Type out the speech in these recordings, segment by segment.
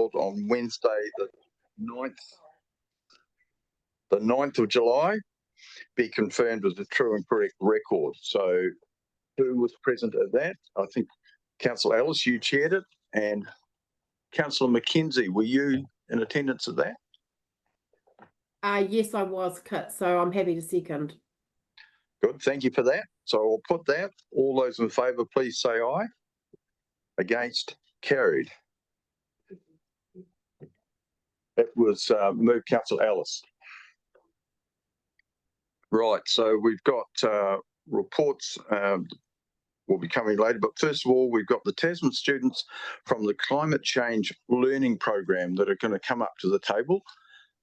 held on Wednesday, the 9th of July, be confirmed as a true and correct record. So who was present at that? I think Councillor Ellis, you chaired it, and Councillor McKenzie, were you in attendance at that? Yes, I was, Kit, so I'm happy to second. Good, thank you for that. So I'll put that. All those in favour, please say aye. Against, carried. That was moved, Councillor Ellis. Right, so we've got reports will be coming later, but first of all, we've got the Tasman students from the Climate Change Learning Program that are going to come up to the table.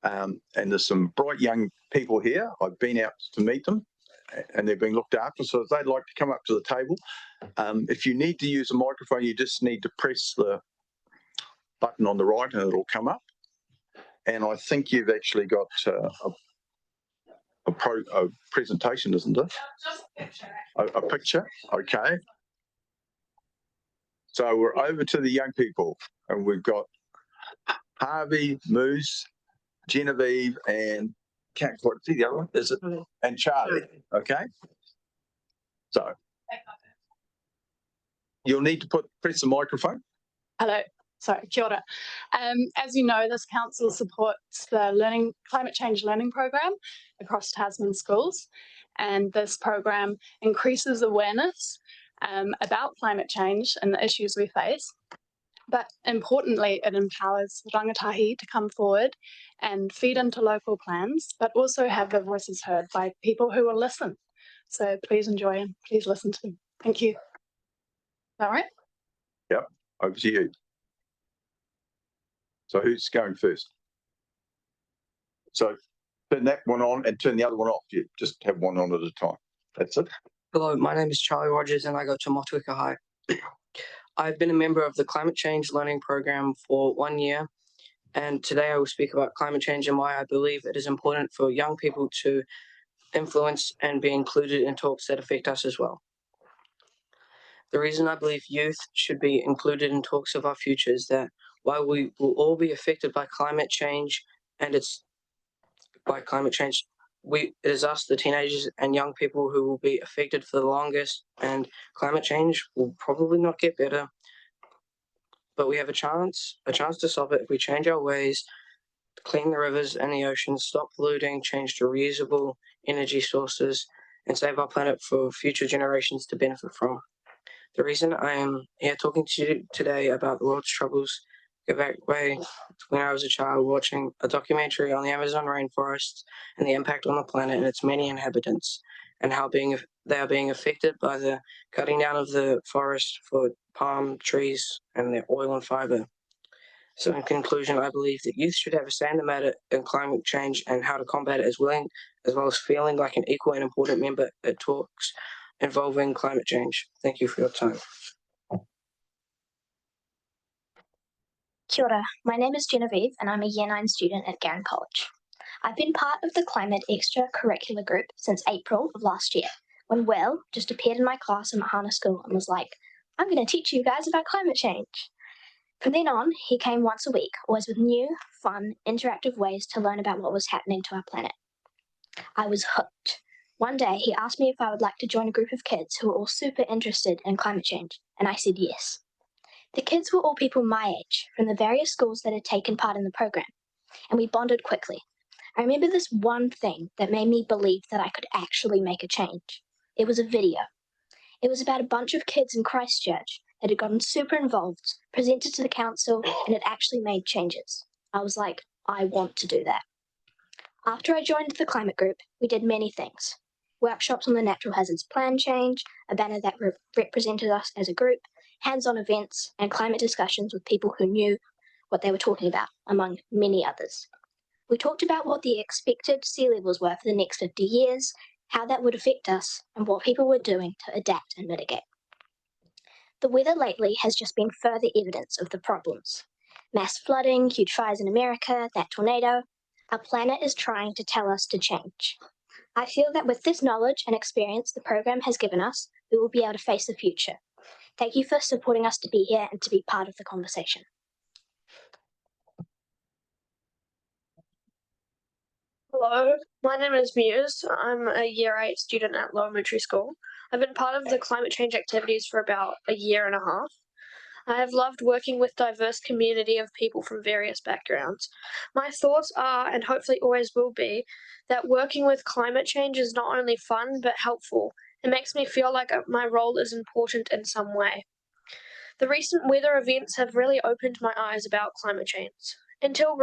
And there's some bright young people here. I've been out to meet them and they're being looked after. So if they'd like to come up to the table, if you need to use a microphone, you just need to press the button on the right and it'll come up. And I think you've actually got a presentation, isn't it? Just a picture. A picture, okay. So we're over to the young people and we've got Harvey, Moose, Genevieve, and what's the other one? Is it? And Charlie. Okay. So you'll need to press the microphone. Hello. Sorry, kia ora. As you know, this council supports the climate change learning program across Tasman schools, and this program increases awareness about climate change and the issues we face. But importantly, it empowers rangatahi to come forward and feed into local plans, but also have their voices heard by people who will listen. So please enjoy and please listen to them. Thank you. Is that right? Yep, over to you. So who's going first? So turn that one on and turn the other one off. You just have one on at a time. That's it. Hello, my name is Charlie Rogers and I go to Motueka High. I've been a member of the Climate Change Learning Program for 1 year, and today I will speak about climate change and why I believe it is important for young people to influence and be included in talks that affect us as well. The reason I believe youth should be included in talks of our future is that while we will all be affected by climate change, and it is us, the teenagers and young people, who will be affected for the longest, and climate change will probably not get better. But we have a chance to stop it if we change our ways, clean the rivers and the oceans, stop polluting, change to reusable energy sources, and save our planet for future generations to benefit from. The reason I am here talking to you today about the world's troubles go back way when I was a child, watching a documentary on the Amazon rainforests and the impact on the planet and its many inhabitants, and how they are being affected by the cutting down of the forest for palm trees and their oil and fibre. So in conclusion, I believe that youth should have a say in the matter in climate change and how to combat it, as well as feeling like an equal and important member at talks involving climate change. Thank you for your time. Kia ora, my name is Genevieve and I'm a Year 9 student at Garran College. I've been part of the Climate Extracurricular group since April of last year, when Will just appeared in my class in Mahana School and was like, I'm going to teach you guys about climate change. From then on, he came once a week, always with new, fun, interactive ways to learn about what was happening to our planet. I was hooked. One day, he asked me if I would like to join a group of kids who were all super interested in climate change, and I said yes. The kids were all people my age, from the various schools that had taken part in the program, and we bonded quickly. I remember this one thing that made me believe that I could actually make a change. It was a video. It was about a bunch of kids in Christchurch that had gotten super involved, presented to the council, and had actually made changes. I was like, I want to do that. After I joined the climate group, we did many things. Workshops on the Natural Hazards Plan change, a banner that represented us as a group, hands-on events, and climate discussions with people who knew what they were talking about, among many others. We talked about what the expected sea levels were for the next 50 years, how that would affect us, and what people were doing to adapt and mitigate. The weather lately has just been further evidence of the problems. Mass flooding, huge fires in America, that tornado. Our planet is trying to tell us to change. I feel that with this knowledge and experience the program has given us, we will be able to face the future. Thank you for supporting us to be here and to be part of the conversation. Hello, my name is Muse. I'm a year 8 student at Lower Elementary School. I've been part of the climate change activities for about a year and a half. I have loved working with diverse community of people from various backgrounds. My thoughts are, and hopefully always will be, that working with climate change is not only fun but helpful. It makes me feel like my role is important in some way. The recent weather events have really opened my eyes about climate change. Until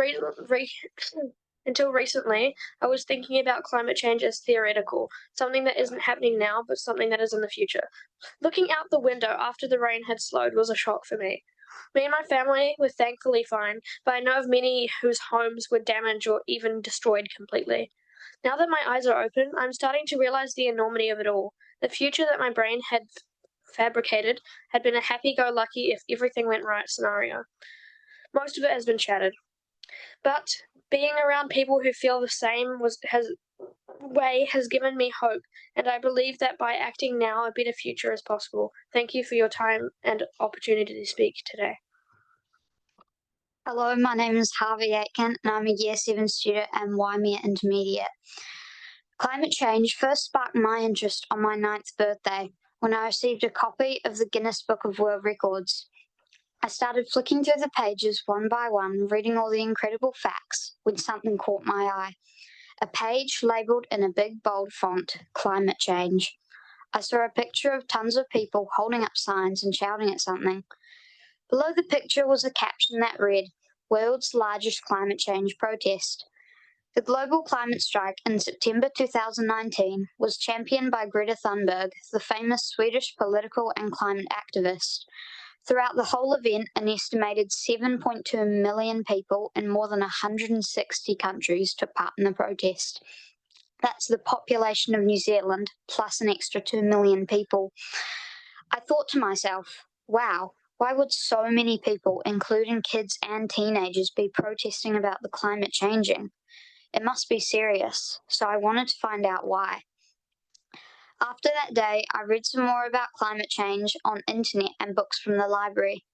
recently, I was thinking about climate change as theoretical, something that isn't happening now, but something that is in the future. Looking out the window after the rain had slowed was a shock for me. Me and my family were thankfully fine, but I know of many whose homes were damaged or even destroyed completely. Now that my eyes are open, I'm starting to realize the enormity of it all. The future that my brain had fabricated had been a happy-go-lucky if everything went right scenario. Most of it has been shattered. But being around people who feel the same has given me hope, and I believe that by acting now, a better future is possible. Thank you for your time and opportunity to speak today. Hello, my name is Harvey Aitken and I'm a Year 7 student at Waimea Intermediate. Climate change first sparked my interest on my 9th birthday when I received a copy of the Guinness Book of World Records. I started flicking through the pages one by one, reading all the incredible facts, when something caught my eye. A page labelled in a big bold font, Climate Change. I saw a picture of tons of people holding up signs and shouting at something. Below the picture was a caption that read, World's Largest Climate Change Protest. The global climate strike in September 2019 was championed by Greta Thunberg, the famous Swedish political and climate activist. Throughout the whole event, an estimated 7.2 million people in more than 160 countries took part in the protest. That's the population of New Zealand, plus an extra 2 million people. I thought to myself, wow, why would so many people, including kids and teenagers, be protesting about the climate changing? It must be serious, so I wanted to find out why. After that day, I read some more about climate change on internet and books from the library.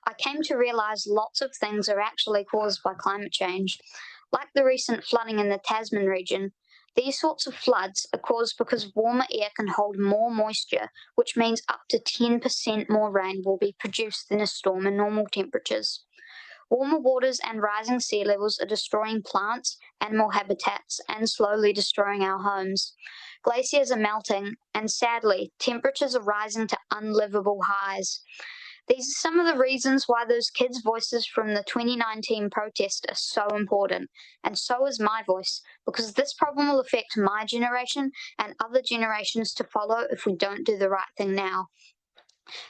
I came to realise lots of things are actually caused by climate change. Like the recent flooding in the Tasman region, these sorts of floods are caused because warmer air can hold more moisture, which means up to 10% more rain will be produced than a storm in normal temperatures. Warmer waters and rising sea levels are destroying plants, animal habitats, and slowly destroying our homes. Glaciers are melting, and sadly, temperatures are rising to unlivable highs. These are some of the reasons why those kids' voices from the 2019 protest are so important, and so is my voice, because this problem will affect my generation and other generations to follow if we don't do the right thing now.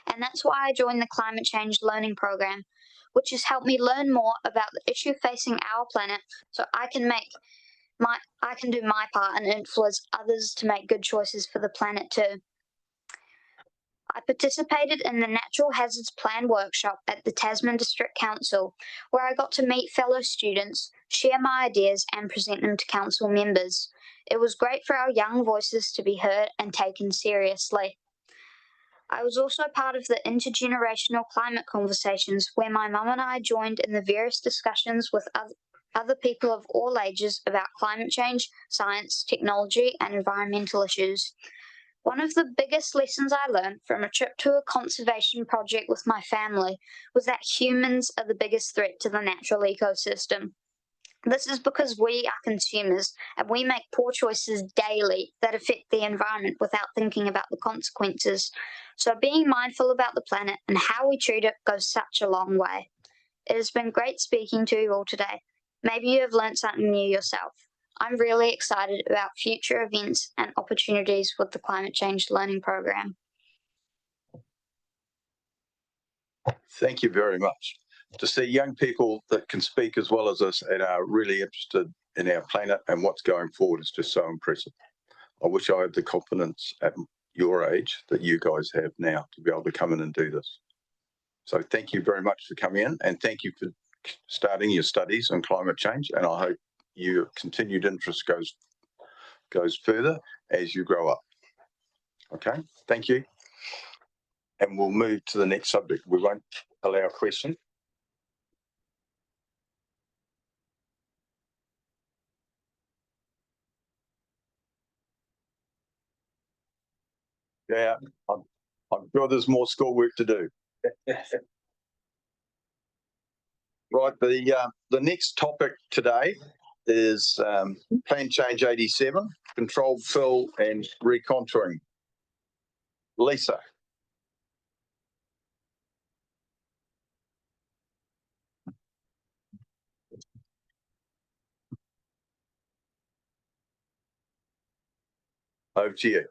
And that's why I joined the Climate Change Learning Program, which has helped me learn more about the issue facing our planet so I can do my part and influence others to make good choices for the planet too. I participated in the Natural Hazards Plan workshop at the Tasman District Council, where I got to meet fellow students, share my ideas and present them to council members. It was great for our young voices to be heard and taken seriously. I was also part of the intergenerational climate conversations where my mum and I joined in the various discussions with other people of all ages about climate change, science, technology, and environmental issues. One of the biggest lessons I learned from a trip to a conservation project with my family was that humans are the biggest threat to the natural ecosystem. This is because we are consumers and we make poor choices daily that affect the environment without thinking about the consequences. So being mindful about the planet and how we treat it goes such a long way. It has been great speaking to you all today. Maybe you have learned something new yourself. I'm really excited about future events and opportunities with the Climate Change Learning Program. Thank you very much. To see young people that can speak as well as us and are really interested in our planet and what's going forward is just so impressive. I wish I had the confidence at your age that you guys have now to be able to come in and do this. So thank you very much for coming in, and thank you for starting your studies on climate change, and I hope your continued interest goes further as you grow up. Okay, thank you. And we'll move to the next subject. We won't allow a question. Yeah, I'm sure there's more schoolwork to do. Right, the next topic today is Plan Change 87, controlled fill and recontouring. Lisa. Over to you.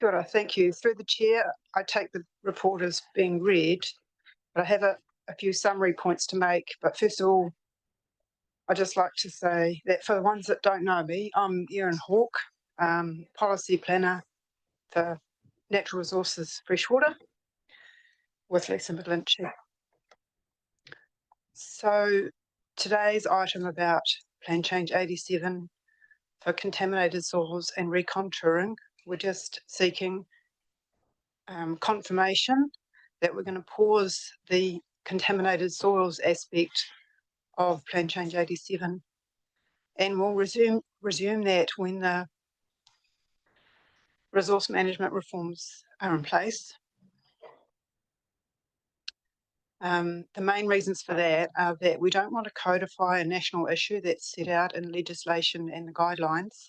Good, thank you. Through the chair, I take the report as being read, but I have a few summary points to make. But first of all, I'd just like to say that for the ones that don't know me, I'm Erin Hawke, Policy Planner for Natural Resources Freshwater with Lisa McGlinchey. So today's item about Plan Change 87 for contaminated soils and recontouring, we're just seeking confirmation that we're going to pause the contaminated soils aspect of Plan Change 87, and we'll resume that when the resource management reforms are in place. The main reasons for that are that we don't want to codify a national issue that's set out in legislation and the guidelines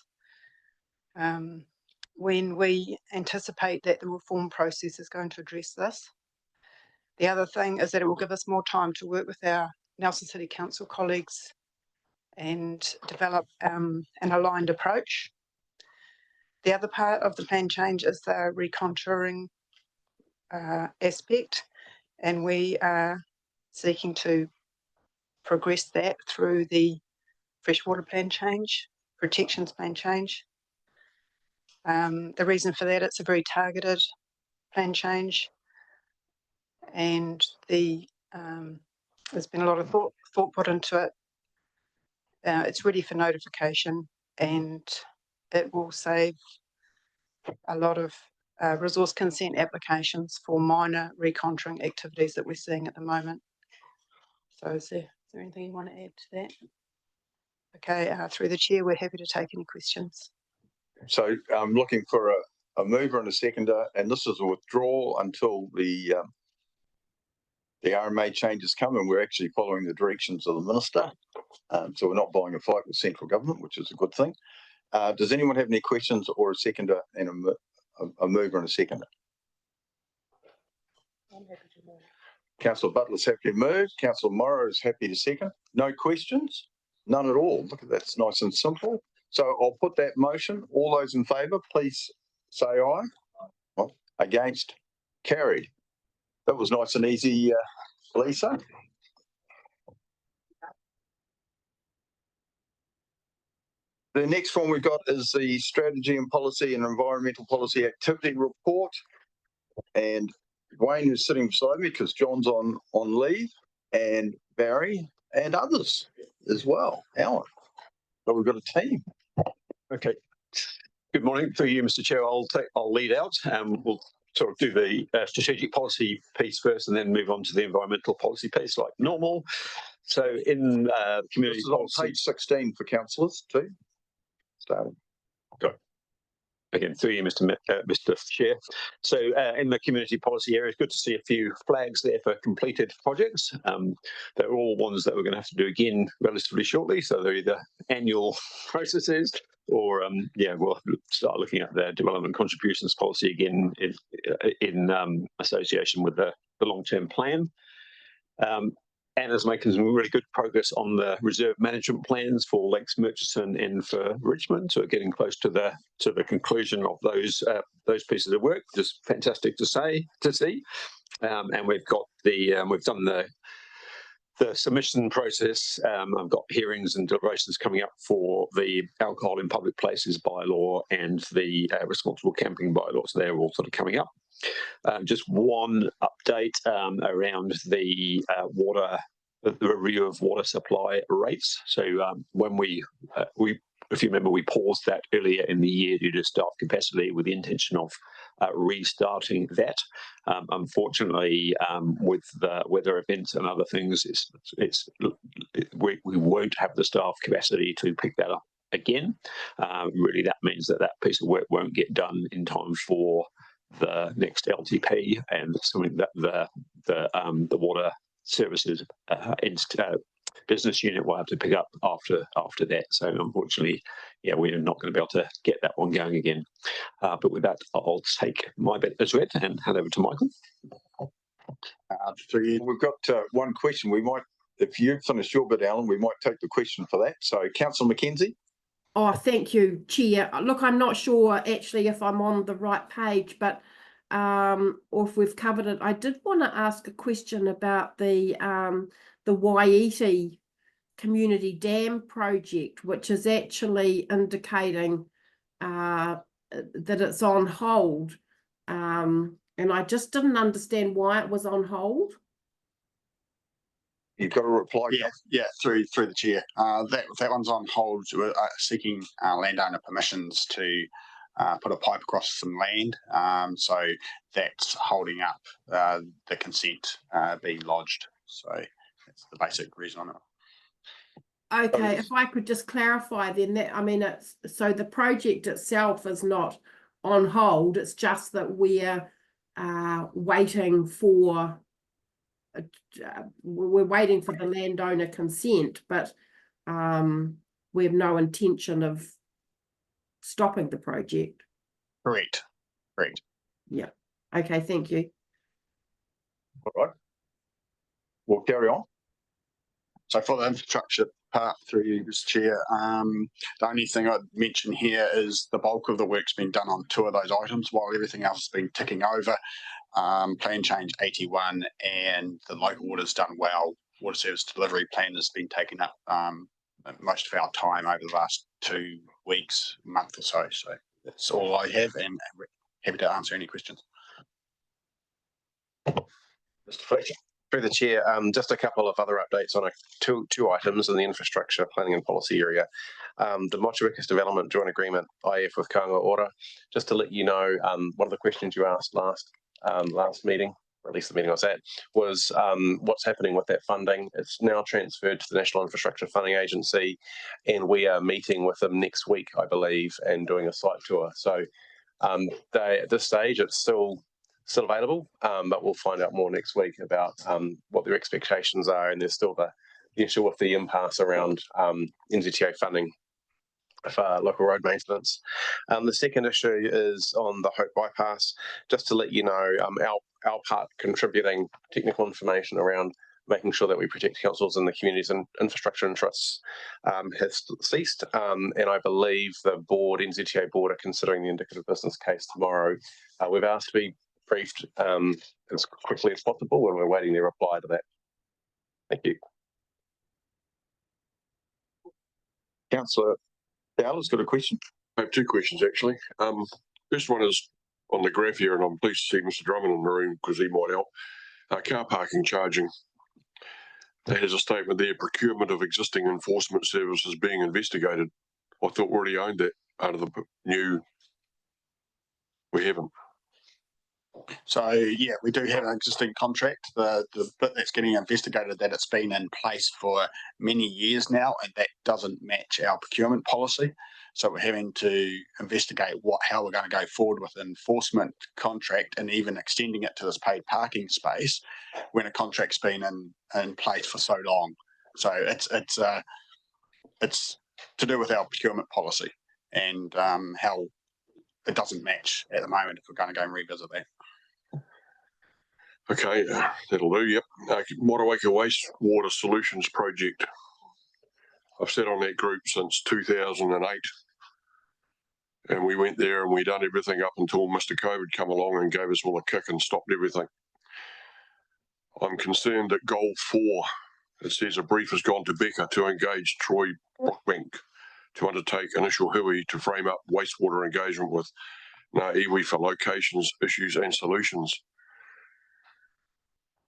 when we anticipate that the reform process is going to address this. The other thing is that it will give us more time to work with our Nelson City Council colleagues and develop an aligned approach. The other part of the plan change is the recontouring aspect, and we are seeking to progress that through the freshwater plan change, protections plan change. The reason for that, it's a very targeted plan change, and there's been a lot of thought put into it. It's ready for notification, and it will save a lot of resource consent applications for minor recontouring activities that we're seeing at the moment. So is there anything you want to add to that? Okay, through the chair, we're happy to take any questions. So I'm looking for a mover and a seconder, and this is a withdrawal until the RMA changes come, and we're actually following the directions of the minister. So we're not buying a fight with central government, which is a good thing. Does anyone have any questions or a seconder and a mover and a seconder? I'm happy to move. Councillor Butler's happy to move. Councillor Morrow is happy to second. No questions? None at all. Look at that. It's nice and simple. So I'll put that motion. All those in favour, please say aye. Well, against? Carried. That was nice and easy, Lisa. The next one we've got is the Strategy and Policy and Environmental Policy Activity Report. And Wayne is sitting beside me because John's on leave, and Barry and others as well. Alan. So we've got a team. Okay. Good morning. Through you, Mr. Chair, I'll lead out. We'll sort of do the strategic policy piece first, and then move on to the environmental policy piece like normal. So in community This is on policy, page 16 for councillors too. Starting. again, through you, Mr. Chair. So in the community policy area, it's good to see a few flags there for completed projects. They're all ones that we're going to have to do again relatively shortly. So they're either annual processes or, we'll start looking at the development contributions policy again in association with the long-term plan. Anna's making some really good progress on the reserve management plans for Lakes Murchison and for Richmond. So we're getting close to the conclusion of those pieces of work. Just fantastic to see. And we've got we've done the submission process. I've got hearings and deliberations coming up for the alcohol in public places bylaw and the responsible camping bylaw. So they're all sort of coming up. Just one update around the the review of water supply rates. So when we if you remember, we paused that earlier in the year due to staff capacity with the intention of restarting that. Unfortunately, with the weather events and other things, we won't have the staff capacity to pick that up again. Really, that means that that piece of work won't get done in time for the next LTP, and something that the water services business unit will have to pick up after that. So unfortunately, yeah, we're not going to be able to get that one going again. But with that, I'll take my bit as read and hand over to Michael. We've got one question. We might, if you've finished your bit, Alan, we might take the question for that. So, Councillor McKenzie. Oh, thank you, Chair. Look, I'm not sure actually if I'm on the right page, but or if we've covered it. I did want to ask a question about the Waiiti Community Dam project, which is actually indicating that it's on hold. And I just didn't understand why it was on hold. You've got a reply. Yeah, through the chair. That one's on hold. We're seeking landowner permissions to put a pipe across some land. So that's holding up the consent being lodged. So that's the basic reason on it. Okay, if I could just clarify then that, I mean, it's so the project itself is not on hold. It's just that we're waiting for the landowner consent, but we have no intention of stopping the project. Correct. Yeah. Okay, thank you. All right. We'll carry on. So for the infrastructure part, through you, Mr. Chair, the only thing I'd mention here is the bulk of the work's been done on 2 of those items, while everything else has been ticking over. Plan change 81 and the local water's done well. Water service delivery plan has been taking up most of our time over the last 2 weeks, month or so. So that's all I have, and happy to answer any questions. Mr. Fletcher. Through the chair, just a couple of other updates on two items in the infrastructure planning and policy area. The Motuikas Development Joint Agreement, IF with Kaunga Ora. Just to let you know, one of the questions you asked last meeting, or at least the meeting I was at, was what's happening with that funding. It's now transferred to the National Infrastructure Funding Agency, and we are meeting with them next week, I believe, and doing a site tour. So at this stage, it's still available, but we'll find out more next week about what their expectations are, and there's still the issue with the impasse around NZTA funding for local road maintenance. The second issue is on the Hope Bypass. Just to let you know, our part contributing technical information around making sure that we protect councils and the communities and infrastructure interests has ceased, and I believe the board, NZTA board, are considering the indicative business case tomorrow. We've asked to be briefed as quickly as possible, and we're waiting their reply to that. Thank you. Councillor Dowler's got a question. I have 2 questions actually. First one is on the graph here, and I'm pleased to see Mr. Drummond in the room because he might help. Car parking charging. There has a statement there, procurement of existing enforcement services being investigated. I thought we already owned that out of the new. We haven't. So yeah, we do have an existing contract. The bit that's getting investigated, that it's been in place for many years now, and that doesn't match our procurement policy. So we're having to investigate how we're going to go forward with an enforcement contract, and even extending it to this paid parking space when a contract's been in place for so long. So it's to do with our procurement policy, and how it doesn't match at the moment if we're going to go and revisit that. Okay, that'll do, yep. Motueka Wastewater Solutions Project. I've sat on that group since 2008. And we went there and we done everything up until Mr. COVID come along and gave us all a kick and stopped everything. I'm concerned that goal 4, it says a brief has gone to Becca to engage Troy Brookbank to undertake initial hui to frame up wastewater engagement with iwi for locations, issues and solutions.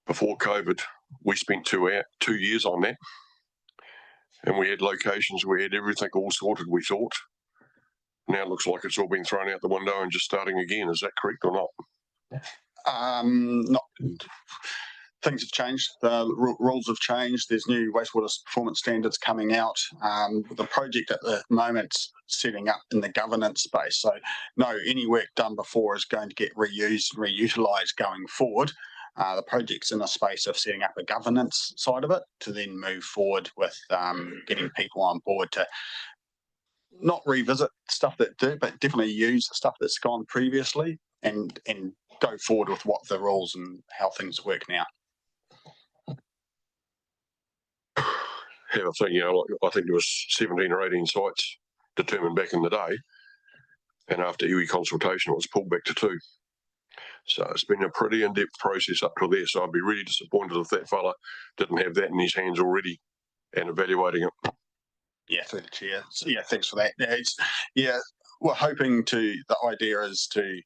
Before COVID, we spent 2 years on that, and we had locations, we had everything all sorted, we thought. Now it looks like it's all been thrown out the window and just starting again. Is that correct or not? things have changed. The rules have changed. There's new wastewater performance standards coming out. The project at the moment's setting up in the governance space. So no, any work done before is going to get reused and reutilised going forward. The project's in a space of setting up a governance side of it to then move forward with getting people on board to not revisit stuff that do, but definitely use the stuff that's gone previously and go forward with what the rules and how things work now. Have a thing, I think there was 17 or 18 sites determined back in the day, and after iwi consultation, it was pulled back to 2. So it's been a pretty in-depth process up to there. So I'd be really disappointed if that fella didn't have that in his hands already and evaluating it. Yeah, through the chair. So, yeah, thanks for that. We're hoping to. The idea is to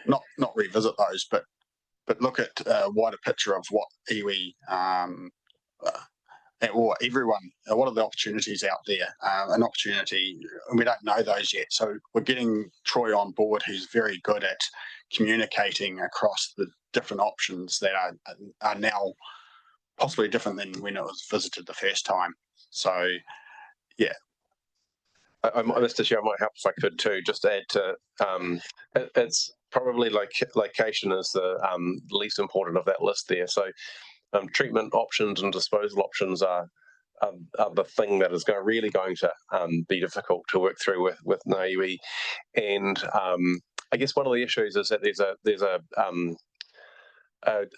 not revisit those, but look at a wider picture of what iwi or everyone. What are the opportunities out there? An opportunity, and we don't know those yet. So we're getting Troy on board, who's very good at communicating across the different options that are now possibly different than when it was visited the first time. So, yeah. Mr. Chair, I might help if I could too. Just add to it's probably like location is the least important of that list there. So, treatment options and disposal options are the thing that is really going to be difficult to work through with no iwi. And I guess one of the issues is that there's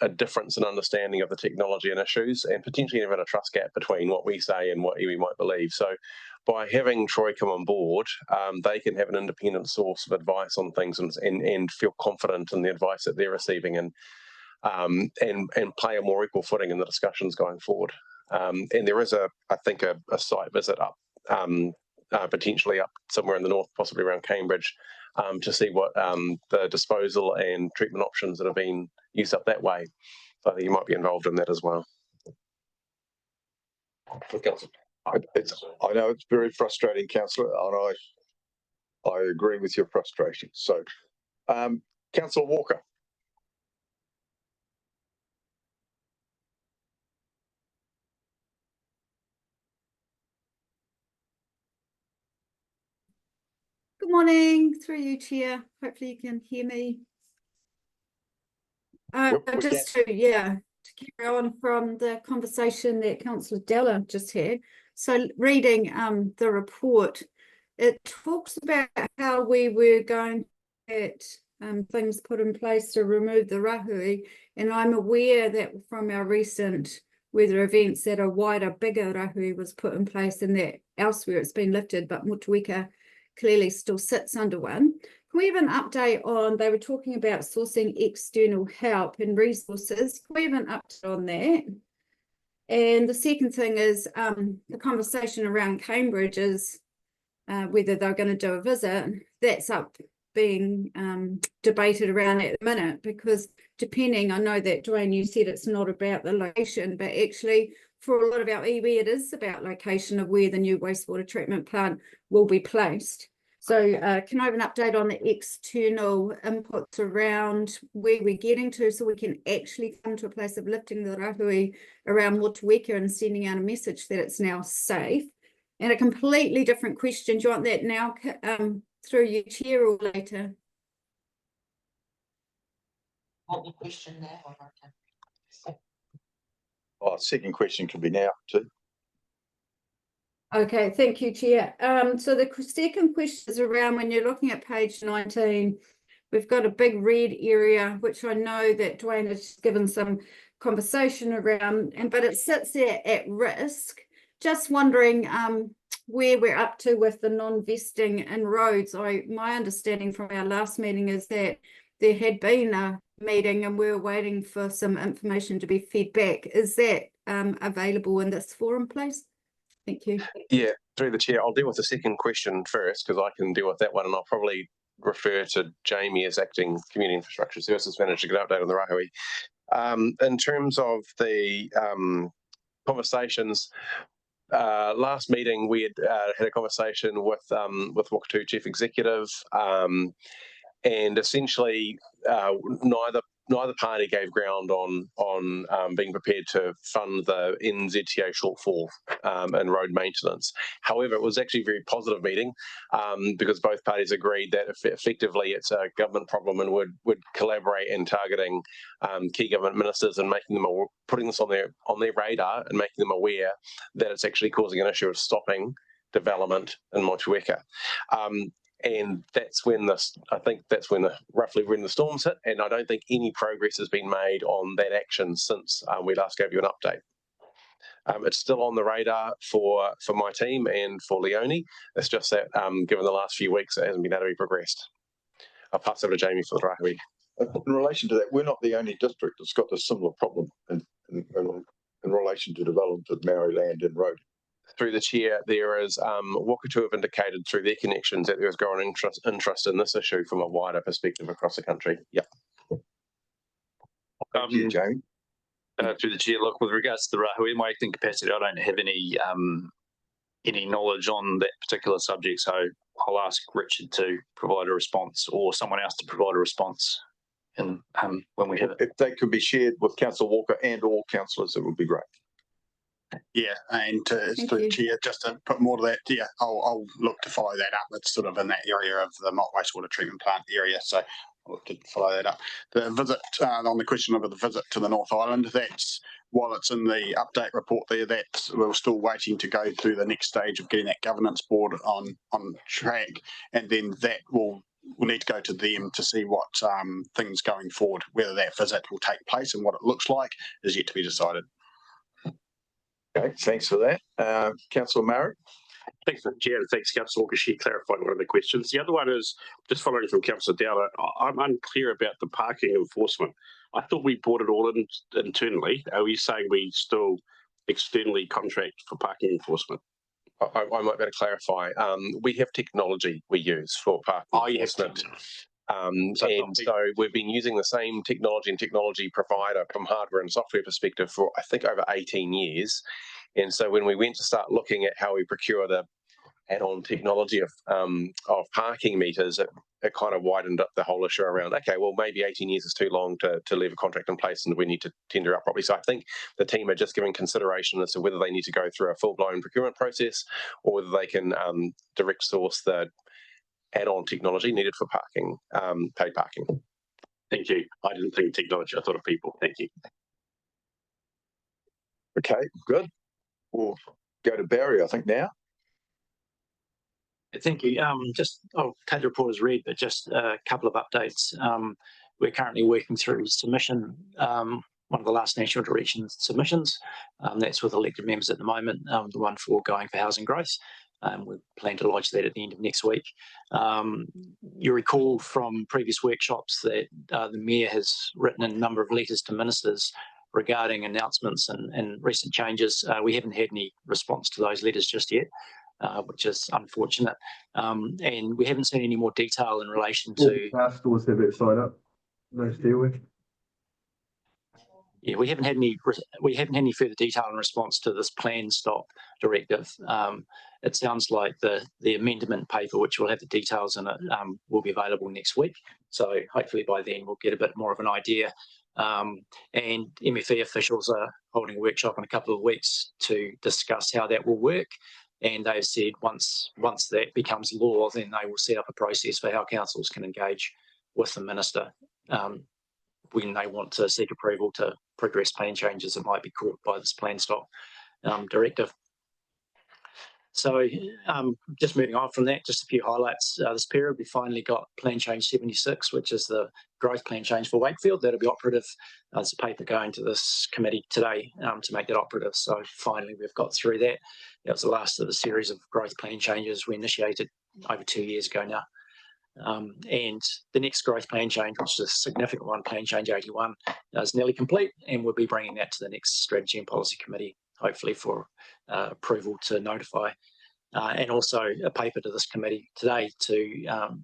a difference in understanding of the technology and issues, and potentially even a trust gap between what we say and what iwi might believe. So by having Troy come on board, they can have an independent source of advice on things and feel confident in the advice that they're receiving and play a more equal footing in the discussions going forward. And there is I think a site visit up, potentially up somewhere in the north, possibly around Cambridge, to see what the disposal and treatment options that have been used up that way. So I think you might be involved in that as well. I know it's very frustrating, Councillor, and I agree with your frustration. So, Councillor Walker. Good morning, through you, Chair. Hopefully you can hear me. Just to carry on from the conversation that Councillor Della just had. So reading the report, it talks about how we were going to get things put in place to remove the rahui, and I'm aware that from our recent weather events that a wider, bigger rahui was put in place and that elsewhere it's been lifted, but Motueka clearly still sits under one. Can we have an update on, they were talking about sourcing external help and resources. Can we have an update on that? And the second thing is the conversation around Cambridge is whether they're going to do a visit. That's up being debated around at the minute, because depending, I know that Dwayne, you said it's not about the location, but actually for a lot of our iwi, it is about location of where the new wastewater treatment plant will be placed. So can I have an update on the external inputs around where we're getting to so we can actually come to a place of lifting the rahui around Motueka and sending out a message that it's now safe? And a completely different question, do you want that now through you, Chair, or later? What the question now? Second question can be now too. Okay, thank you, Chair. So the second question is around when you're looking at page 19, we've got a big red area, which I know that Dwayne has given some conversation around, but it sits there at risk. Just wondering where we're up to with the non-vesting in roads. My understanding from our last meeting is that there had been a meeting and we were waiting for some information to be fed back. Is that available in this forum, please? Thank you. Yeah, through the chair, I'll deal with the second question first because I can deal with that one, and I'll probably refer to Jamie as acting Community Infrastructure Services Manager to get an update on the rahui. In terms of the conversations, last meeting we had had a conversation with Wakatu Chief Executive, and essentially neither neither party gave ground on being prepared to fund the NZTA shortfall in road maintenance. However, it was actually a very positive meeting because both parties agreed that effectively it's a government problem and would collaborate in targeting key government ministers and making them putting this on their radar and making them aware that it's actually causing an issue of stopping development in Motueka. And that's when roughly when the storms hit, and I don't think any progress has been made on that action since we last gave you an update. It's still on the radar for my team and for Leonie. It's just that given the last few weeks, it hasn't been able to be progressed. I'll pass over to Jamie for the Rahui. In relation to that, we're not the only district that's got a similar problem in relation to development of Maori land and road. Through the chair, there is Wakatu have indicated through their connections that there is growing interest in this issue from a wider perspective across the country. Yeah. Thank you, Jamie. Through the chair, look, with regards to the Rahui, in my acting capacity, I don't have any knowledge on that particular subject, so I'll ask Richard to provide a response or someone else to provide a response in, when we have it. If they could be shared with Councillor Walker and all councillors, it would be great. Yeah, and through the chair, just to put more to that, yeah, I'll look to follow that up. It's sort of in that area of the Mott wastewater treatment plant area, so I'll look to follow that up. The visit, on the question of the visit to the North Island, that's, while it's in the update report there, that's, we're still waiting to go through the next stage of getting that governance board on track, and then that we'll need to go to them to see what things going forward, whether that visit will take place and what it looks like is yet to be decided. Okay, thanks for that. Councillor Murray. Thanks, Mr. Chair, and thanks, Councillor Walker. She clarified one of the questions. The other one is, just following from Councillor Dowler, I'm unclear about the parking enforcement. I thought we brought it all in internally. Are we saying we still externally contract for parking enforcement? I might be able to clarify. We have technology we use for parking enforcement. So we've been using the same technology and technology provider from hardware and software perspective for, I think, over 18 years. And so when we went to start looking at how we procure the add-on technology of parking meters, it kind of widened up the whole issue around, okay, well, maybe 18 years is too long to leave a contract in place and we need to tender out properly. So I think the team are just giving consideration as to whether they need to go through a full-blown procurement process or whether they can direct source the add-on technology needed for parking, paid parking. Thank you. I didn't think technology, I thought of people. Thank you. Okay, good. We'll go to Barry, I think, now. Thank you. I'll take the report as read, but just a couple of updates. We're currently working through submission, one of the last national direction submissions. That's with elected members at the moment, the one for Going for Housing Growth. We plan to lodge that at the end of next week. You recall from previous workshops that the Mayor has written a number of letters to ministers regarding announcements and recent changes. We haven't had any response to those letters just yet, which is unfortunate. And we haven't seen any more detail in relation to... stores have it signed up, no deal with. Yeah, we haven't had any further detail in response to this plan stop directive. It sounds like the amendment paper, which will have the details in it, will be available next week. So hopefully by then we'll get a bit more of an idea. And MFE officials are holding a workshop in a couple of weeks to discuss how that will work. And they've said once that becomes law, then they will set up a process for how councils can engage with the minister when they want to seek approval to progress plan changes that might be caught by this plan stop directive. So just moving on from that, just a few highlights. This period, we finally got Plan Change 76, which is the growth plan change for Wakefield. That'll be operative. There's a paper going to this committee today to make that operative. So finally, we've got through that. That was the last of the series of growth plan changes we initiated over 2 years ago now. And the next growth plan change, which is a significant one, Plan Change 81, is nearly complete, and we'll be bringing that to the next Strategy and Policy Committee, hopefully for approval to notify, and also a paper to this committee today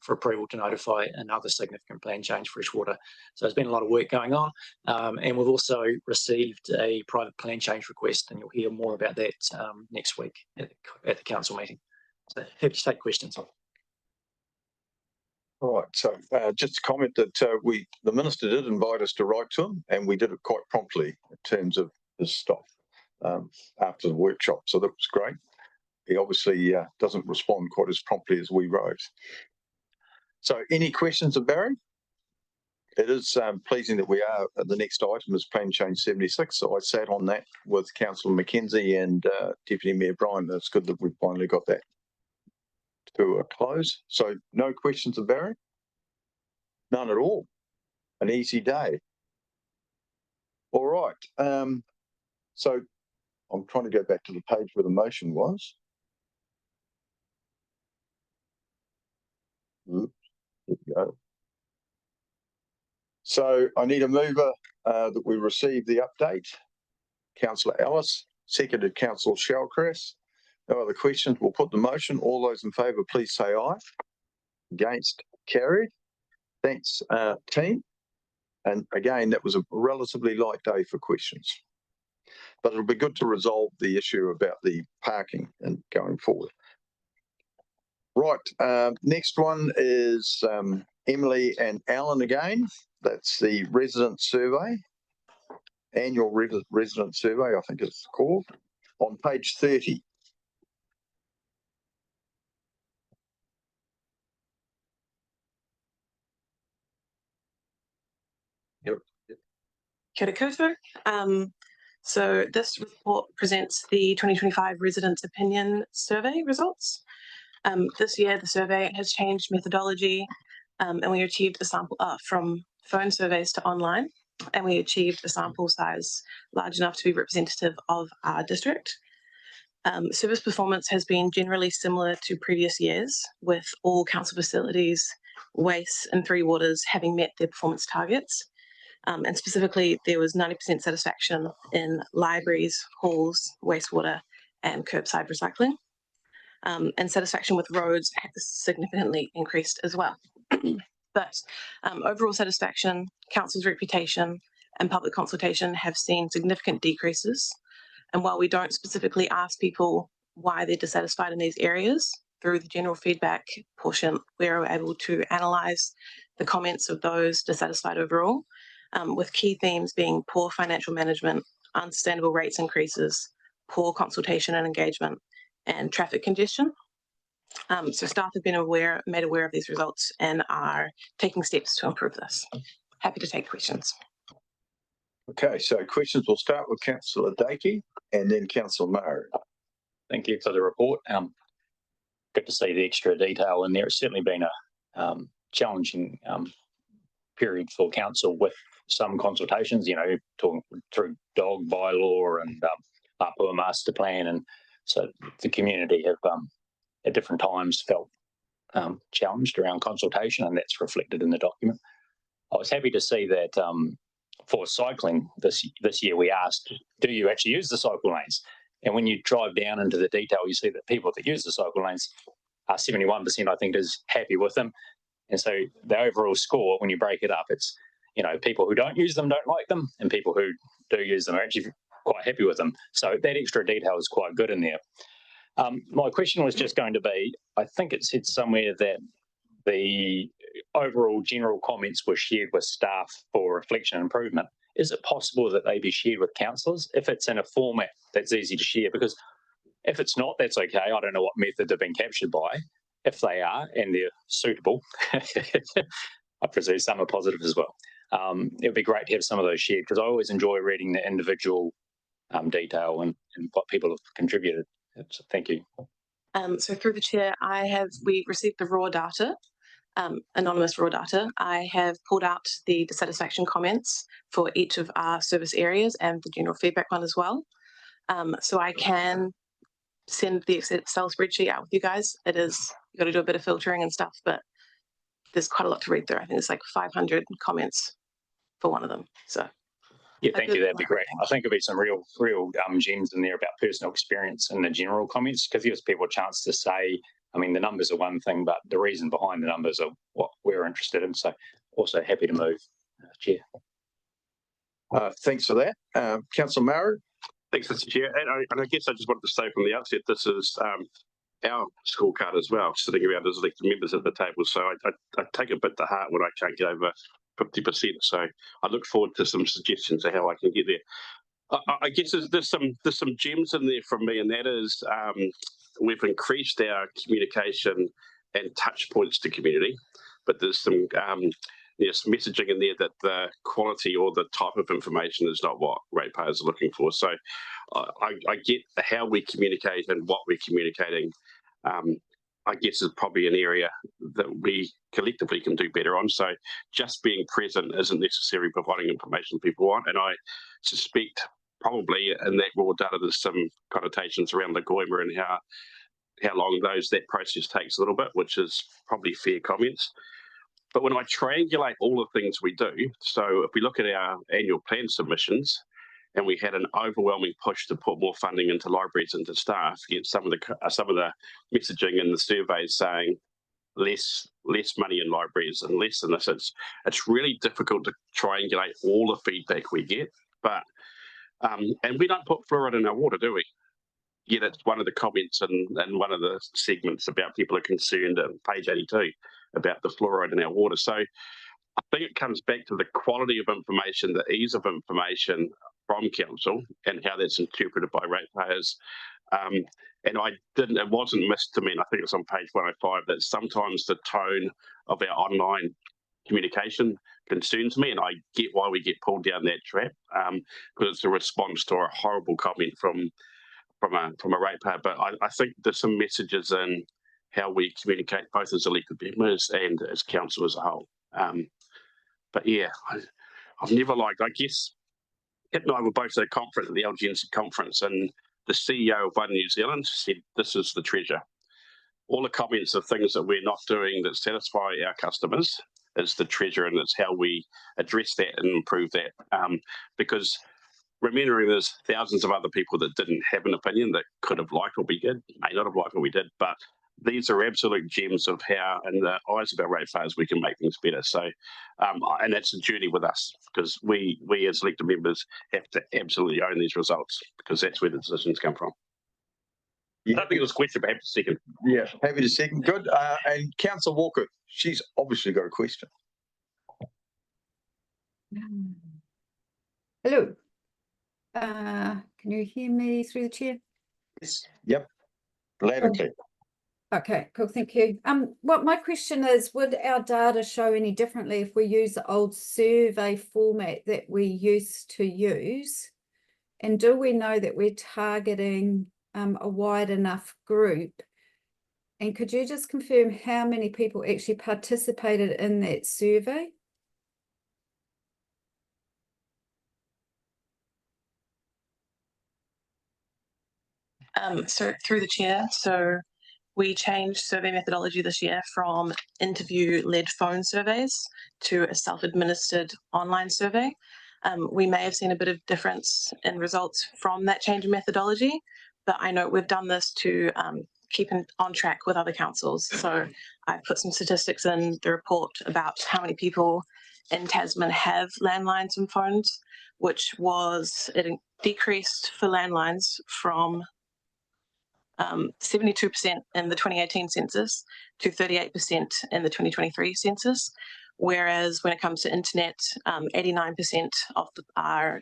for approval to notify another significant plan change, Freshwater. So there's been a lot of work going on, and we've also received a private plan change request, and you'll hear more about that next week at the council meeting. So happy to take questions. All right, so just to comment that the minister did invite us to write to him, and we did it quite promptly in terms of his stuff after the workshop. So that was great. He obviously doesn't respond quite as promptly as we wrote. So any questions of Barry? It is pleasing that we are, the next item is Plan Change 76. So I sat on that with Councillor Mackenzie and Deputy Mayor Bryan. It's good that we've finally got that to a close. So no questions of Barry? None at all. An easy day. All right. So I'm trying to go back to the page where the motion was. Oops, there we go. So I need a mover that we receive the update. Councillor Ellis, seconded Councillor Shellcrest. No other questions. We'll put the motion. All those in favour, please say aye. Against, carried. Thanks, team. And again, that was a relatively light day for questions. But it'll be good to resolve the issue about the parking and going forward. Right, next one is Emily and Alan again. That's the resident survey, annual resident survey, I think it's called, on page 30. Kia ora koutou. So this report presents the 2025 Residents' Opinion Survey results. This year, the survey has changed methodology and we achieved a sample from phone surveys to online, and we achieved a sample size large enough to be representative of our district. Service performance has been generally similar to previous years, with all council facilities, waste and Three Waters having met their performance targets. And specifically, there was 90% satisfaction in libraries, halls, wastewater, and curbside recycling. And satisfaction with roads has significantly increased as well. But overall satisfaction, council's reputation, and public consultation have seen significant decreases. And while we don't specifically ask people why they're dissatisfied in these areas, through the general feedback portion, we're able to analyse the comments of those dissatisfied overall, with key themes being poor financial management, unsustainable rates increases, poor consultation and engagement, and traffic congestion. So staff have been made aware of these results and are taking steps to improve this. Happy to take questions. Okay, so questions will start with Councillor Dakey and then Councillor Maher. Thank you for the report. Good to see the extra detail in there. It's certainly been a challenging period for council with some consultations, you know, talking through dog bylaw and Apua master plan, and so the community have at different times felt challenged around consultation, and that's reflected in the document. I was happy to see that for cycling this year we asked, do you actually use the cycle lanes? And when you drive down into the detail, you see that people that use the cycle lanes, 71% I think is happy with them. And so the overall score, when you break it up, it's, you know, people who don't use them don't like them, and people who do use them are actually quite happy with them. So that extra detail is quite good in there. My question was just going to be, I think it said somewhere that the overall general comments were shared with staff for reflection and improvement. Is it possible that they be shared with councillors if it's in a format that's easy to share? Because if it's not, that's okay. I don't know what method they've been captured by. If they are and they're suitable, I presume some are positive as well. It would be great to have some of those shared, because I always enjoy reading the individual detail and what people have contributed. So thank you. So through the chair, we received the raw data, anonymous raw data. I have pulled out the dissatisfaction comments for each of our service areas and the general feedback one as well. So I can send the Excel spreadsheet out with you guys. It is, you've got to do a bit of filtering and stuff, but there's quite a lot to read through. I think it's like 500 comments for one of them. So yeah, thank you. That'd be great. I think there'll be some real gems in there about personal experience in the general comments, because it gives people a chance to say, I mean, the numbers are one thing, but the reason behind the numbers are what we're interested in. So also happy to move, Chair. Thanks for that. Councillor Maher. Thanks, Mr. Chair. And I guess I just wanted to say from the outset, this is our scorecard as well, sitting around as elected members at the table. So I take a bit to heart when I can't get over 50%. So I look forward to some suggestions of how I can get there. I guess there's some gems in there from me, and that is we've increased our communication and touch points to community, but there's some messaging in there that the quality or the type of information is not what ratepayers are looking for. So I get how we communicate and what we're communicating. I guess is probably an area that we collectively can do better on. So just being present isn't necessarily providing information people want. And I suspect probably in that raw data there's some connotations around the goima and how long that process takes a little bit, which is probably fair comments. But when I triangulate all the things we do, so if we look at our annual plan submissions, and we had an overwhelming push to put more funding into libraries and to staff, yet some of the messaging in the surveys saying less money in libraries and less than this. It's really difficult to triangulate all the feedback we get, but and we don't put fluoride in our water, do we? Yet it's one of the comments and one of the segments about people are concerned on page 82 about the fluoride in our water. So I think it comes back to the quality of information, the ease of information from council and how that's interpreted by ratepayers. And it wasn't missed to me, and I think it's on page 105, that sometimes the tone of our online communication concerns me, and I get why we get pulled down that trap, because it's a response to a horrible comment from a ratepayer. But I think there's some messages in how we communicate both as elected members and as council as a whole. But yeah, I've never liked, I guess, Kit and I were both at a conference, at the LGNC conference, and the CEO of One New Zealand said, "This is the treasure." All the comments of things that we're not doing that satisfy our customers is the treasure, and it's how we address that and improve that. Because remembering there's thousands of other people that didn't have an opinion that could have liked what we did, may not have liked what we did, but these are absolute gems of how, in the eyes of our ratepayers, we can make things better. So, and that's a journey with us, because we as elected members have to absolutely own these results, because that's where the decisions come from. Yeah. I don't think it was a question, but happy to second. Yeah, happy to second. Good. And Councillor Walker, she's obviously got a question. Hello. Can you hear me through the chair? Yes. Yep. Loud and clear. Okay, cool, thank you. What my question is, would our data show any differently if we use the old survey format that we used to use? And do we know that we're targeting a wide enough group? And could you just confirm how many people actually participated in that survey? So through the chair, so we changed survey methodology this year from interview-led phone surveys to a self-administered online survey. We may have seen a bit of difference in results from that change in methodology, but I know we've done this to keep on track with other councils. So I've put some statistics in the report about how many people in Tasman have landlines and phones, which was, it decreased for landlines from 72% in the 2018 census to 38% in the 2023 census, whereas when it comes to internet, 89% of our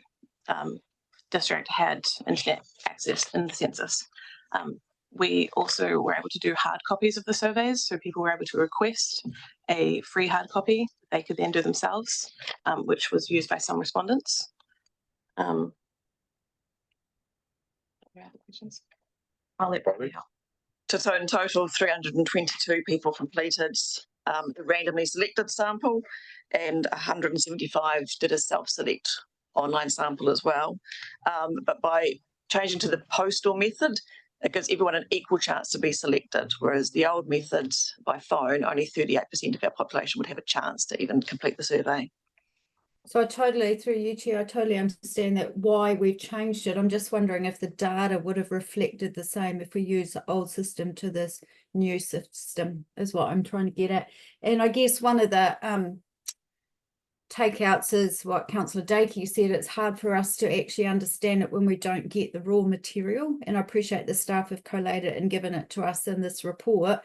district had internet access in the census. We also were able to do hard copies of the surveys, so people were able to request a free hard copy they could then do themselves, which was used by some respondents. Questions? I'll let Bobby help. So in total, 322 people completed the randomly selected sample, and 175 did a self-select online sample as well. But by changing to the postal method, it gives everyone an equal chance to be selected, whereas the old method by phone, only 38% of our population would have a chance to even complete the survey. So I totally, through you, Chair, I totally understand that why we've changed it. I'm just wondering if the data would have reflected the same if we use the old system to this new system, is what I'm trying to get at. And I guess one of the takeouts is what Councillor Dakey said. It's hard for us to actually understand it when we don't get the raw material. And I appreciate the staff have collated and given it to us in this report.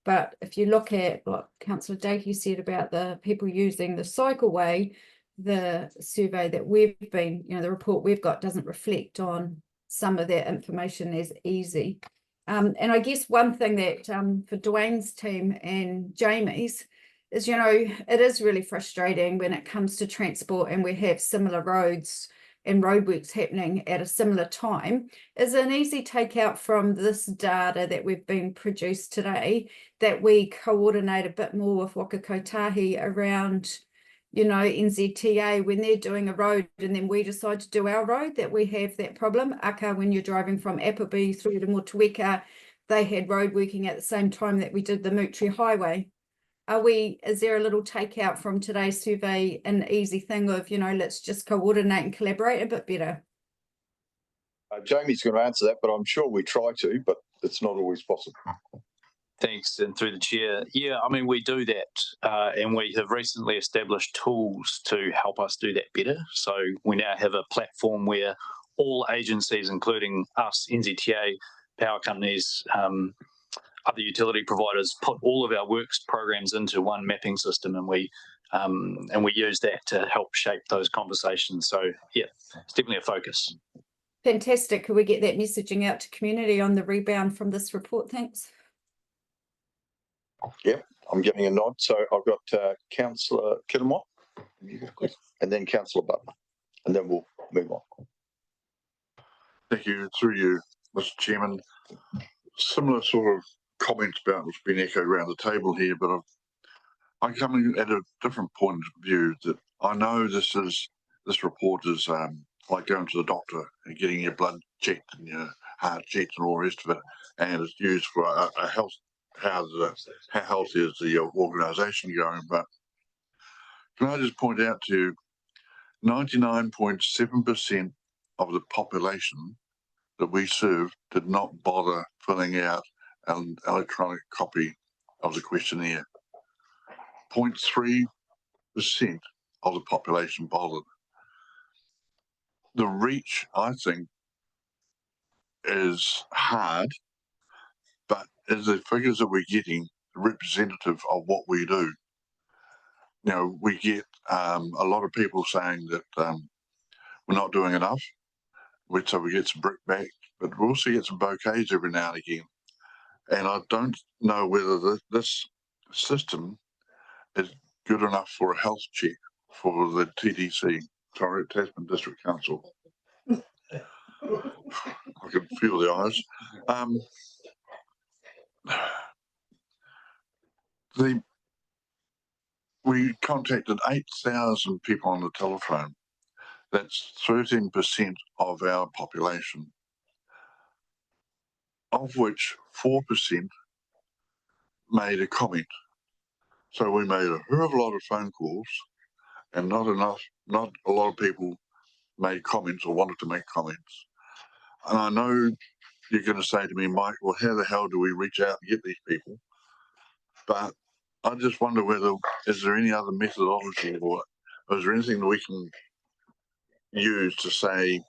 But if you look at what Councillor Dakey said about the people using the cycleway, the survey that we've been, the report we've got doesn't reflect on some of that information as easy. And I guess one thing that for Dwayne's team and Jamie's is, it is really frustrating when it comes to transport and we have similar roads and roadworks happening at a similar time. Is an easy takeout from this data that we've been produced today that we coordinate a bit more with Waka Kotahi around, NZTA when they're doing a road and then we decide to do our road, that we have that problem. Aka, when you're driving from Appleby through to Motueka, they had road working at the same time that we did the Mutri Highway. Is there a little takeout from today's survey, an easy thing of, let's just coordinate and collaborate a bit better? Jamie's going to answer that, but I'm sure we try to, but it's not always possible. Thanks, and through the chair. Yeah, I mean, we do that, and we have recently established tools to help us do that better. So we now have a platform where all agencies, including us, NZTA, power companies, other utility providers, put all of our works programs into one mapping system, and we use that to help shape those conversations. So yeah, it's definitely a focus. Fantastic. Could we get that messaging out to community on the rebound from this report? Thanks. Yep, I'm getting a nod. So I've got Councillor Kiddermont, and then Councillor Butler, and then we'll move on. Thank you. Through you, Mr. Chairman. Similar sort of comments about what's been echoed around the table here, but I'm coming at a different point of view. That I know this report is like going to the doctor and getting your blood checked and your heart checked and all the rest of it, and it's used for a health. How healthy is the organisation going? But can I just point out to you, 99.7% of the population that we serve did not bother filling out an electronic copy of the questionnaire. 0.3% of the population bothered. The reach, I think, is hard, but is the figures that we're getting representative of what we do? We get a lot of people saying that we're not doing enough, so we get some brickbats, but we also get some bouquets every now and again. And I don't know whether this system is good enough for a health check for the TDC, Tasman District Council. I can feel the eyes. We contacted 8,000 people on the telephone. That's 13% of our population, of which 4% made a comment. So we made a hell of a lot of phone calls, and not a lot of people made comments or wanted to make comments. And I know you're going to say to me, Mike, well, how the hell do we reach out and get these people? But I just wonder is there any other methodology, or is there anything that we can use to say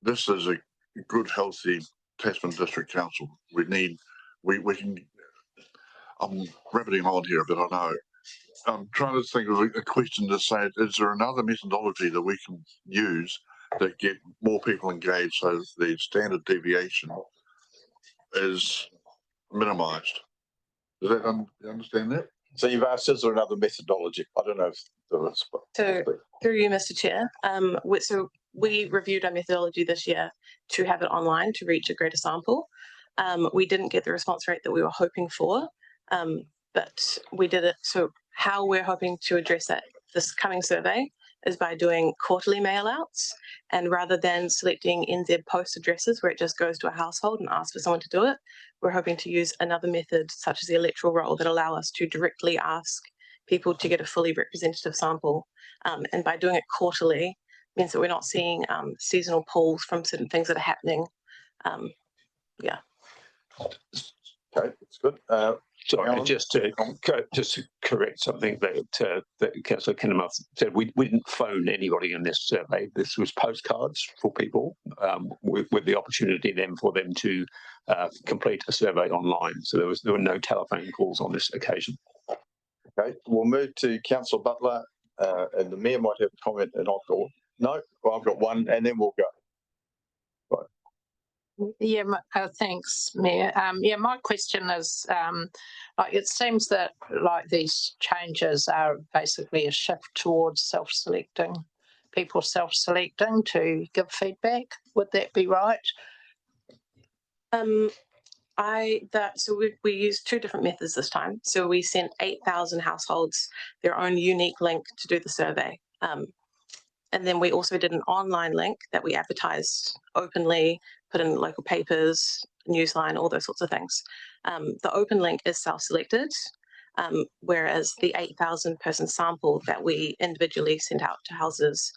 this is a good, healthy Tasman District Council? We can. I'm rabbiting on here, but I know. I'm trying to think of a question to say, is there another methodology that we can use that get more people engaged so that the standard deviation is minimised? Does that you understand that? So you've asked, is there another methodology? I don't know if there is. So through you, Mr. Chair, so we reviewed our methodology this year to have it online to reach a greater sample. We didn't get the response rate that we were hoping for, but we did it. So how we're hoping to address that this coming survey is by doing quarterly mail outs, and rather than selecting NZ post addresses where it just goes to a household and asks for someone to do it, we're hoping to use another method such as the electoral roll that allow us to directly ask people to get a fully representative sample. And by doing it quarterly means that we're not seeing seasonal polls from certain things that are happening. Yeah. Okay, that's good. Sorry, Alan? just to correct something that Councillor Kinnamuth said. We didn't phone anybody in this survey. This was postcards for people with the opportunity then for them to complete a survey online. So there were no telephone calls on this occasion. Okay, we'll move to Councillor Butler, and the Mayor might have a comment, and I've got one, and then we'll go. Yeah, thanks, Mayor. Yeah, my question is, like, it seems that like these changes are basically a shift towards self-selecting, people self-selecting to give feedback. Would that be right? So we used two different methods this time. So we sent 8,000 households their own unique link to do the survey. And then we also did an online link that we advertised openly, put in local papers, Newsline, all those sorts of things. The open link is self-selected, whereas the 8,000 person sample that we individually sent out to houses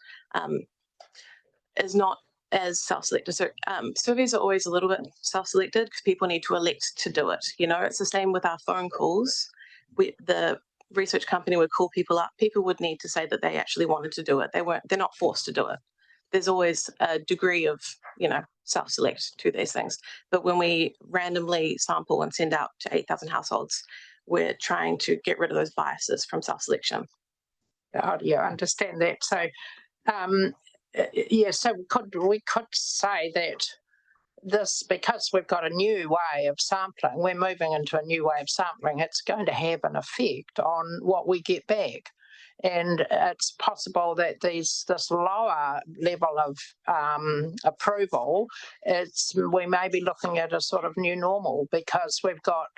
is not as self-selected. So surveys are always a little bit self-selected because people need to elect to do it. You know, it's the same with our phone calls. The research company would call people up. People would need to say that they actually wanted to do it. They're not forced to do it. There's always a degree of, self-select to these things. But when we randomly sample and send out to 8,000 households, we're trying to get rid of those biases from self-selection. Oh, yeah, I understand that. So, yeah, so we could say that this, because we've got a new way of sampling, we're moving into a new way of sampling, it's going to have an effect on what we get back. And it's possible that this lower level of approval, we may be looking at a sort of new normal because we've got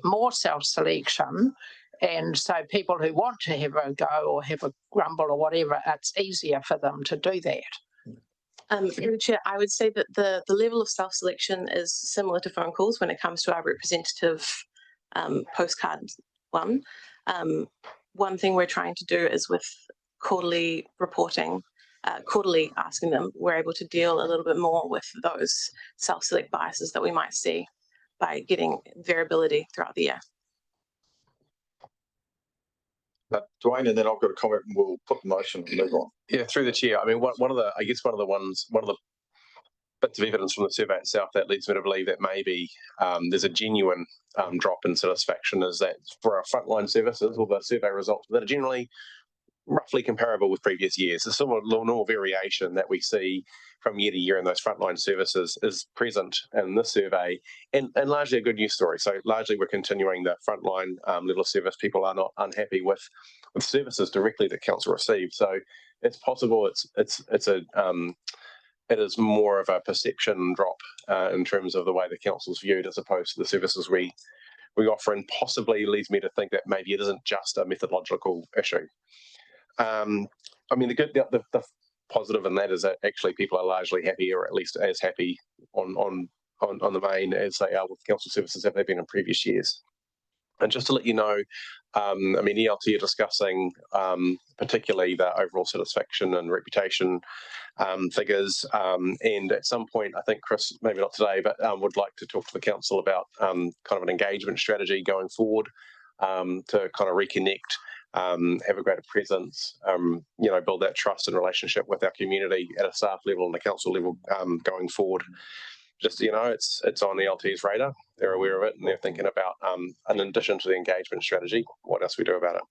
more self-selection. And so people who want to have a go or have a grumble or whatever, it's easier for them to do that. Chair, I would say that the level of self-selection is similar to phone calls when it comes to our representative postcard one. One thing we're trying to do is with quarterly reporting, quarterly asking them, we're able to deal a little bit more with those self-select biases that we might see by getting variability throughout the year. Dwayne, and then I've got a comment and we'll put the motion and move on. Yeah, through the chair. I mean, one of the bits of evidence from the survey itself that leads me to believe that maybe there's a genuine drop in satisfaction is that for our frontline services, or the survey results that are generally roughly comparable with previous years. The similar normal variation that we see from year to year in those frontline services is present in this survey, and largely a good news story. So largely we're continuing the frontline level of service. People are not unhappy with services directly that council receives. So it's possible it is more of a perception drop in terms of the way the council's viewed as opposed to the services we offer, and possibly leads me to think that maybe it isn't just a methodological issue. I mean, the positive in that is that actually people are largely happy, or at least as happy on the main as they are with council services have they been in previous years. And just to let you know, I mean, ELT are discussing particularly the overall satisfaction and reputation figures, and at some point, I think Chris, maybe not today, but would like to talk to the council about kind of an engagement strategy going forward to kind of reconnect, have a greater presence, build that trust and relationship with our community at a staff level and the council level going forward. Just, it's on ELT's radar. They're aware of it and they're thinking about, in addition to the engagement strategy, what else we do about it.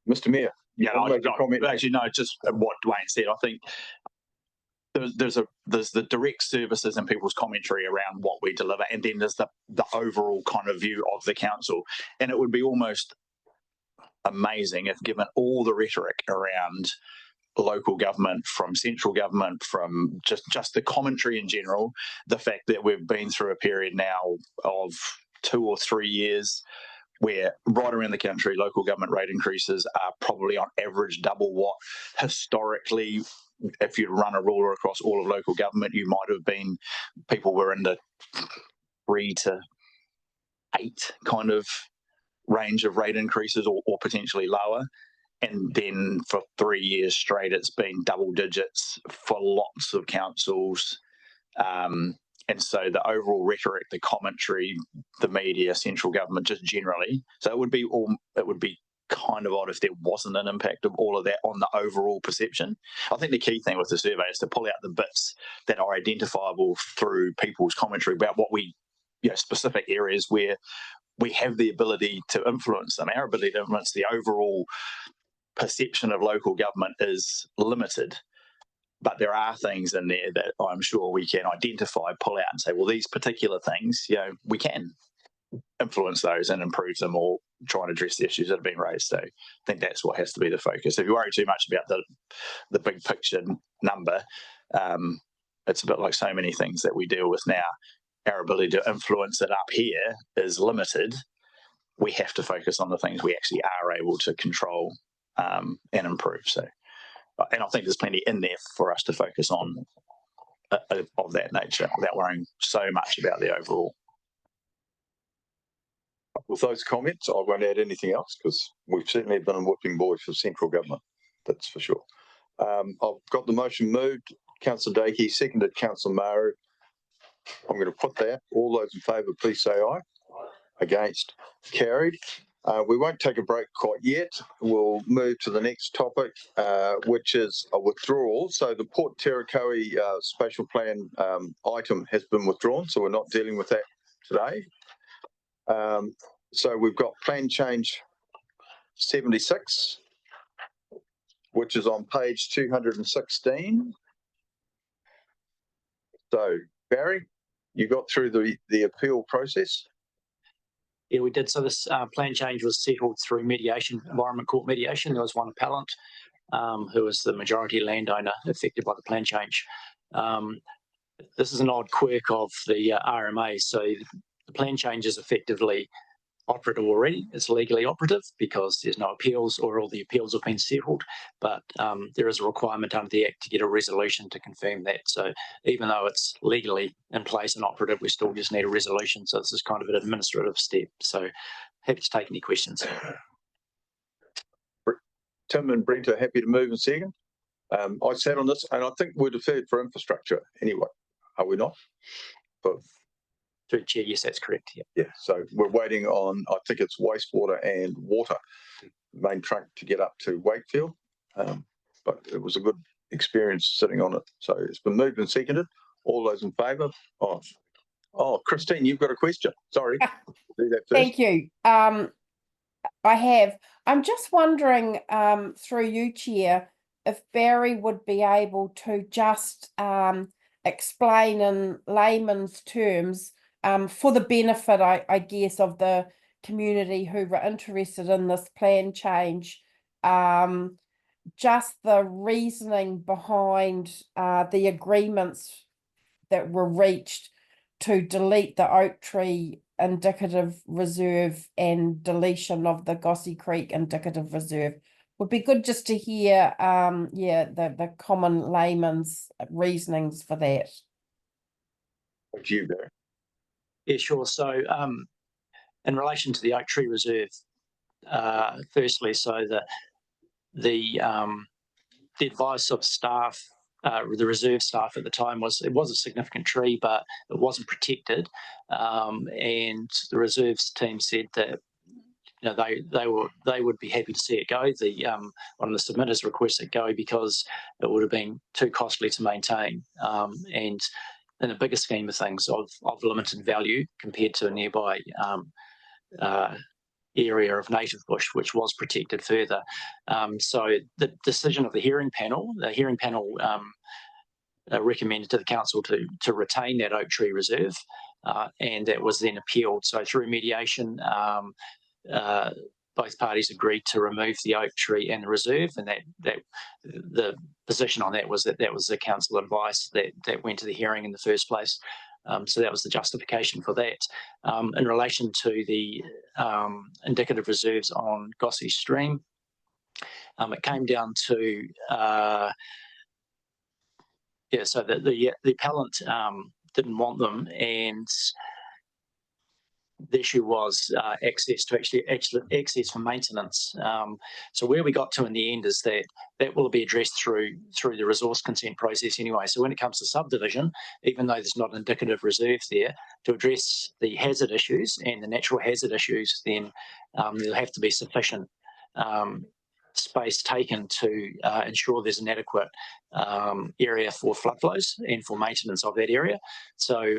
Mr. Mayor. Yeah, actually, no, just what Dwayne said. I think there's the direct services and people's commentary around what we deliver, and then there's the overall kind of view of the council. And it would be almost amazing if, given all the rhetoric around local government, from central government, from just the commentary in general, the fact that we've been through a period now of 2 or 3 years where right around the country local government rate increases are probably on average double what historically, if you run a ruler across all of local government, you might have been, people were in the 3 to 8 kind of range of rate increases, or potentially lower. And then for 3 years straight, it's been double digits for lots of councils. and so the overall rhetoric, the commentary, the media, central government, just generally. So it would be kind of odd if there wasn't an impact of all of that on the overall perception. I think the key thing with the survey is to pull out the bits that are identifiable through people's commentary about what we, specific areas where we have the ability to influence them. Our ability to influence the overall perception of local government is limited. But there are things in there that I'm sure we can identify, pull out and say, well, these particular things, we can influence those and improve them or try and address the issues that have been raised. So I think that's what has to be the focus. If you worry too much about the big picture number, it's a bit like so many things that we deal with now. Our ability to influence it up here is limited. We have to focus on the things we actually are able to control and improve. So. And I think there's plenty in there for us to focus on of that nature without worrying so much about the overall. With those comments, I won't add anything else because we've certainly been a whipping boy for central government, that's for sure. I've got the motion moved, Councillor Dakey, seconded Councillor Maru. I'm going to put that. All those in favour, please say aye. Against, carried. We won't take a break quite yet. We'll move to the next topic, which is a withdrawal. So the Port Terakoe spatial plan item has been withdrawn, so we're not dealing with that today. So we've got plan change 76, which is on page 216. So Barry, you got through the appeal process? Yeah, we did. So this plan change was settled through mediation, Environment Court mediation. There was one appellant who was the majority landowner affected by the plan change. This is an odd quirk of the RMA. So the plan change is effectively operative already. It's legally operative because there's no appeals or all the appeals have been settled, but there is a requirement under the Act to get a resolution to confirm that. So even though it's legally in place and operative, we still just need a resolution. So this is kind of an administrative step. So happy to take any questions. Tim and Brent are happy to move in second. I sat on this and I think we're deferred for infrastructure anyway, are we not? But through Chair, yes, that's correct. Yeah, so we're waiting on, I think it's wastewater and water, main trunk to get up to Wakefield. But it was a good experience sitting on it. So it's been moved and seconded. All those in favour? Oh, Christine, you've got a question. Sorry. Do that first. Thank you. I'm just wondering, through you, Chair, if Barry would be able to just explain in layman's terms, for the benefit, I guess, of the community who were interested in this plan change, just the reasoning behind the agreements that were reached to delete the Oak Tree Indicative Reserve and deletion of the Gossie Creek Indicative Reserve. Would be good just to hear, the common layman's reasonings for that. Thank you, Barry. Yeah, sure. So in relation to the Oak Tree Reserve, firstly, so the advice of staff, the reserve staff at the time was it was a significant tree, but it wasn't protected, and the reserves team said that they would be happy to see it go. One of the submitters requested it go because it would have been too costly to maintain, and in the bigger scheme of things of limited value compared to a nearby area of native bush, which was protected further. So the decision of the hearing panel recommended to the council to retain that Oak Tree Reserve, and that was then appealed. So through mediation, both parties agreed to remove the oak tree and the reserve, and that the position on that was that was the council advice that went to the hearing in the first place. So that was the justification for that. In relation to the indicative reserves on Gossie Stream, it came down to so the appellant didn't want them, and the issue was access to access for maintenance. So where we got to in the end is that will be addressed through the resource consent process anyway. So when it comes to subdivision, even though there's not an indicative reserve there, to address the hazard issues and the natural hazard issues, then there'll have to be sufficient space taken to ensure there's an adequate area for flood flows and for maintenance of that area. So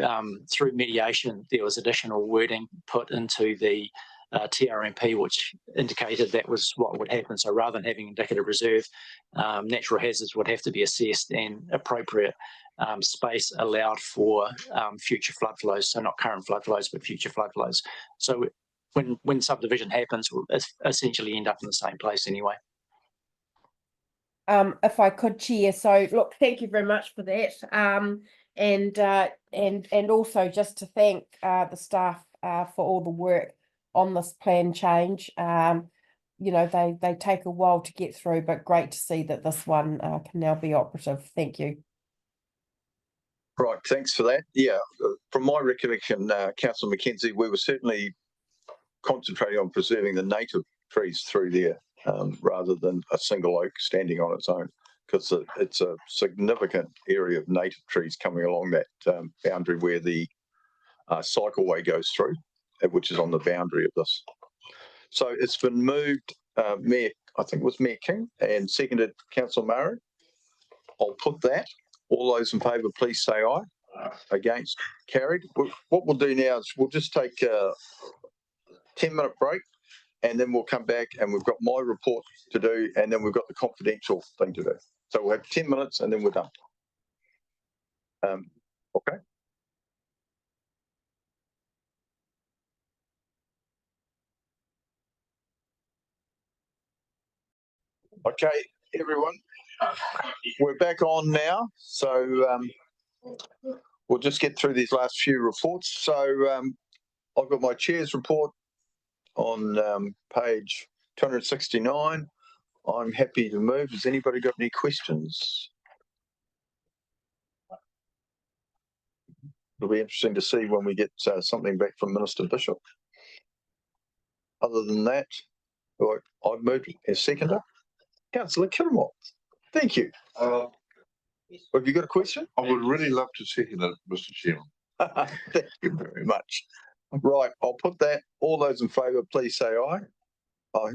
through mediation, there was additional wording put into the TRMP, which indicated that was what would happen. So rather than having indicative reserve, natural hazards would have to be assessed and appropriate space allowed for future flood flows. So not current flood flows, but future flood flows. So when subdivision happens, we'll essentially end up in the same place anyway. If I could, Chair. So look, thank you very much for that. And also just to thank the staff for all the work on this plan change. You know, they take a while to get through, but great to see that this one can now be operative. Thank you. Right, thanks for that. Yeah, from my recollection, Councillor McKenzie, we were certainly concentrating on preserving the native trees through there rather than a single oak standing on its own, because it's a significant area of native trees coming along that boundary where the cycleway goes through, which is on the boundary of this. So it's been moved, Mayor, I think it was Mayor King, and seconded Councillor Murray. I'll put that. All those in favour, please say aye. Against, carried. What we'll do now is we'll just take a 10-minute break, and then we'll come back and we've got my report to do, and then we've got the confidential thing to do. So we'll have 10 minutes and then we're done. Okay. Okay, everyone, we're back on now. So we'll just get through these last few reports. So I've got my chair's report on page 269. I'm happy to move. Has anybody got any questions? It'll be interesting to see when we get something back from Minister Bishop. Other than that, I've moved as seconder. Councillor Kilmore, thank you. Have you got a question? I would really love to second it, Mr. Chairman. Thank you very much. Right, I'll put that. All those in favour, please say aye. Aye.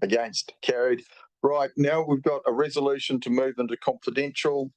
Against, carried. Right, now we've got a resolution to move into confidential.